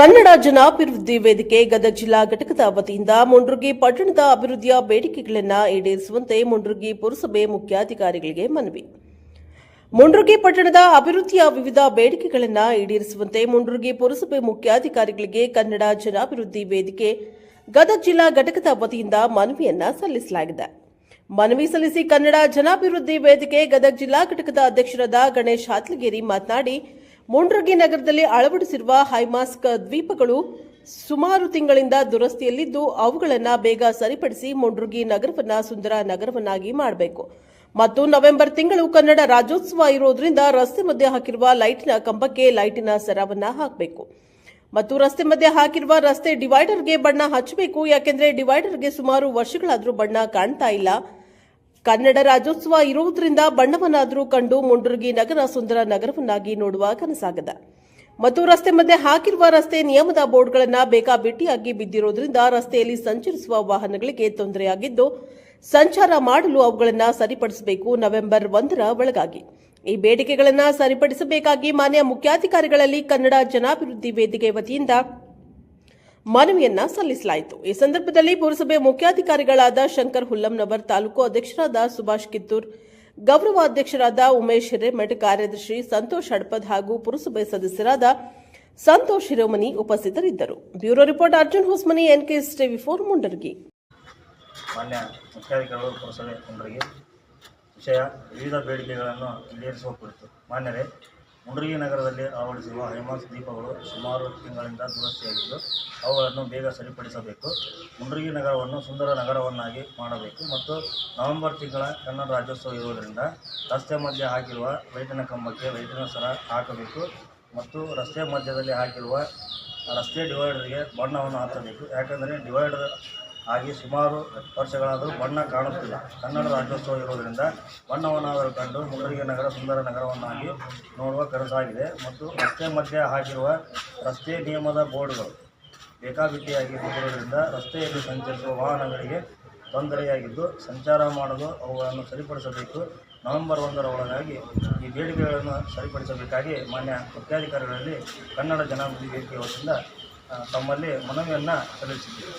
ಕನ್ನಡ ಜನಾಭಿವೃದ್ಧಿ ವೇದಿಕೆ ಗದಗ ಜಿಲ್ಲಾ ಘಟಕದ ವತಿಯಿಂದ ಮುಂಡ್ರಗಿ ಪಟ್ಟಣದ ಅಭಿವೃದ್ಧಿಯ ಬೇಡಿಕೆಗಳನ್ನು ಈಡೇರಿಸುವಂತೆ ಮುಂಡ್ರಗಿ ಪುರಸಭೆ ಮುಖ್ಯಾಧಿಕಾರಿಗಳಿಗೆ ಮನವಿ. ಮುಂಡ್ರಗಿ ಪಟ್ಟಣದ ಅಭಿವೃದ್ಧಿಯ ವಿವಿಧ ಬೇಡಿಕೆಗಳನ್ನು ಈಡೇರಿಸುವಂತೆ ಮುಂಡ್ರಗಿ ಪುರಸಭೆ ಮುಖ್ಯಾಧಿಕಾರಿಗಳಿಗೆ ಕನ್ನಡ ಜನಾಭಿವೃದ್ಧಿ ವೇದಿಕೆ ಗದಗ ಜಿಲ್ಲಾ ಘಟಕದ ವತಿಯಿಂದ ಮನವಿಯನ್ನ ಸಲ್ಲಿಸಲಾಗಿದೆ. ಮನವಿ ಸಲ್ಲಿಸಿ ಕನ್ನಡ ಜನಾಭಿವೃದ್ಧಿ ವೇದಿಕೆ ಗದಗ ಜಿಲ್ಲಾ ಘಟಕದ ಅಧ್ಯಕ್ಷರಾದ ಗಣೇಶ್ ಹಾತ್ಲಗೇರಿ ಮಾತನಾಡಿ, ಮುಂಡ್ರಗಿ ನಗರದಲ್ಲಿ ಅಳವಡಿಸಿರುವ ಹೈಮಾಸ್ಕ್ ದ್ವೀಪಗಳು ಸುಮಾರು ತಿಂಗಳಿಂದ ದುರಸ್ತಿಯಲ್ಲಿದ್ದು ಅವುಗಳನ್ನು ಬೇಗ ಸರಿಪಡಿಸಿ ಮುಂಡ್ರಗಿ ನಗರವನ್ನು ಸುಂದರ ನಗರವನ್ನಾಗಿ ಮಾಡಬೇಕು ಮತ್ತು ನವೆಂಬರ್ ತಿಂಗಳು ಕನ್ನಡ ರಾಜ್ಯೋತ್ಸವ ಇರುವುದರಿಂದ ರಸ್ತೆ ಮಧ್ಯೆ ಹಾಕಿರುವ ಲೈಟಿನ ಕಂಬಕ್ಕೆ ಲೈಟಿನ ಸರವನ್ನು ಹಾಕಬೇಕು ಮತ್ತು ರಸ್ತೆ ಮಧ್ಯೆ ಹಾಕಿರುವ ರಸ್ತೆ ಡಿವೈಡರ್ಗೆ ಬಣ್ಣ ಹಚ್ಚಬೇಕು. ಯಾಕೆಂದರೆ ಡಿವೈಡರ್ಗೆ ಸುಮಾರು ವರ್ಷಗಳಾದರೂ ಬಣ್ಣ ಕಾಣ್ತಾ ಇಲ್ಲ. ಕನ್ನಡ ರಾಜ್ಯೋತ್ಸವ ಇರುವುದರಿಂದ ಬಣ್ಣವನ್ನಾದರೂ ಕಂಡು ಮುಂಡ್ರಗಿ ನಗರ ಸುಂದರ ನಗರವನ್ನಾಗಿ ನೋಡುವ ಕನಸಾಗಿದೆ ಮತ್ತು ರಸ್ತೆ ಮಧ್ಯೆ ಹಾಕಿರುವ ರಸ್ತೆ ನಿಯಮದ ಬೋರ್ಡ್ಗಳನ್ನು ಬೇಕಾಬಿಟ್ಟಿಯಾಗಿ ಬಿದ್ದಿರುವುದರಿಂದ ರಸ್ತೆಯಲ್ಲಿ ಸಂಚರಿಸುವ ವಾಹನಗಳಿಗೆ ತೊಂದರೆಯಾಗಿದ್ದು ಸಂಚಾರ ಮಾಡಲು ಅವುಗಳನ್ನು ಸರಿಪಡಿಸಬೇಕು. ನವೆಂಬರ್ 1ರ ಒಳಗಾಗಿ ಈ ಬೇಡಿಕೆಗಳನ್ನು ಸರಿಪಡಿಸಬೇಕಾಗಿ ಮಾನ್ಯ ಮುಖ್ಯಾಧಿಕಾರಿಗಳಲ್ಲಿ ಕನ್ನಡ ಜನಾಭಿವೃದ್ಧಿ ವೇದಿಕೆ ವತಿಯಿಂದ ಮನವಿಯನ್ನ ಸಲ್ಲಿಸಲಾಯಿತು. ಈ ಸಂದರ್ಭದಲ್ಲಿ ಪುರಸಭೆ ಮುಖ್ಯಾಧಿಕಾರಿಗಳಾದ ಶಂಕರ್ ಹುಲ್ಲಂನವರ್, ತಾಲೂಕು ಅಧ್ಯಕ್ಷರಾದ ಸುಭಾಷ್ ಕಿತ್ತೂರ್, ಗೌರವ ಅಧ್ಯಕ್ಷರಾದ ಉಮೇಶ್ ಹಿರೇಮಠ್, ಕಾರ್ಯದರ್ಶಿ ಸಂತೋಷ್ ಹಡಪದ್ ಹಾಗೂ ಪುರಸಭೆ ಸದಸ್ಯರಾದ ಸಂತೋಷ್ ಹಿರೋಮನಿ ಉಪಸ್ಥಿತರಿದ್ದರು. Bureau report Arjun Hosmani, NKS ಟಿವಿ4 ಮುಂಡರಗಿ. ಮಾನ್ಯ ಮುಖ್ಯಾಧಿಕಾರಿಗಳು ಪುರಸಭೆ ಮುಂಡರಗಿ ವಿಷಯ ವಿವಿಧ ಬೇಡಿಕೆಗಳನ್ನು ಈಡೇರಿಸುವ ಕುರಿತು. ಮಾನ್ಯರೇ, ಮುಂಡರಗಿ ನಗರದಲ್ಲಿ ಅಳವಡಿಸಿರುವ ಹೈಮಾಸ್ಕ್ ದೀಪಗಳು ಸುಮಾರು ತಿಂಗಳಿಂದ ದುರಸ್ತಿಯಾಗಿದ್ದು ಅವುಗಳನ್ನು ಬೇಗ ಸರಿಪಡಿಸಬೇಕು. ಮುಂಡರಗಿ ನಗರವನ್ನು ಸುಂದರ ನಗರವನ್ನಾಗಿ ಮಾಡಬೇಕು ಮತ್ತು ನವೆಂಬರ್ ತಿಂಗಳ ಕನ್ನಡ ರಾಜ್ಯೋತ್ಸವ ಇರುವುದರಿಂದ ರಸ್ತೆ ಮಧ್ಯೆ ಹಾಕಿರುವ ಲೈಟಿನ ಕಂಬಕ್ಕೆ ಲೈಟಿನ ಸರ ಹಾಕಬೇಕು ಮತ್ತು ರಸ್ತೆ ಮಧ್ಯದಲ್ಲಿ ಹಾಕಿರುವ ರಸ್ತೆ ಡಿವೈಡರ್ಗೆ ಬಣ್ಣವನ್ನು ಹಚ್ಚಬೇಕು. ಯಾಕೆಂದರೆ ಡಿವೈಡರ್ ಆಗಿ ಸುಮಾರು ವರ್ಷಗಳಾದರೂ ಬಣ್ಣ ಕಾಣುತ್ತಿಲ್ಲ. ಕನ್ನಡ ರಾಜ್ಯೋತ್ಸವ ಇರುವುದರಿಂದ ಬಣ್ಣವನ್ನಾದರೂ ಕಂಡು ಮುಂಡರಗಿ ನಗರ ಸುಂದರ ನಗರವನ್ನಾಗಿ ನೋಡುವ ಕನಸಾಗಿದೆ ಮತ್ತು ರಸ್ತೆ ಮಧ್ಯೆ ಹಾಕಿರುವ ರಸ್ತೆ ನಿಯಮದ ಬೋರ್ಡ್ಗಳು ಬೇಕಾಬಿಟ್ಟಿಯಾಗಿ ಬಿದ್ದಿರುವುದರಿಂದ ರಸ್ತೆಯಲ್ಲಿ ಸಂಚರಿಸುವ ವಾಹನಗಳಿಗೆ ತೊಂದರೆಯಾಗಿದ್ದು ಸಂಚಾರ ಮಾಡಲು ಅವುಗಳನ್ನು ಸರಿಪಡಿಸಬೇಕು. ನವೆಂಬರ್ 1ರ ಒಳಗಾಗಿ ಈ ಬೇಡಿಕೆಗಳನ್ನು ಸರಿಪಡಿಸಬೇಕಾಗಿ ಮಾನ್ಯ ಮುಖ್ಯಾಧಿಕಾರಿಗಳಲ್ಲಿ ಕನ್ನಡ ಜನಾಭಿವೃದ್ಧಿ ವೇದಿಕೆ ವತಿಯಿಂದ ತಮ್ಮಲ್ಲಿ ಮನವಿಯನ್ನು ಸಲ್ಲಿಸಿದ್ದೇವೆ.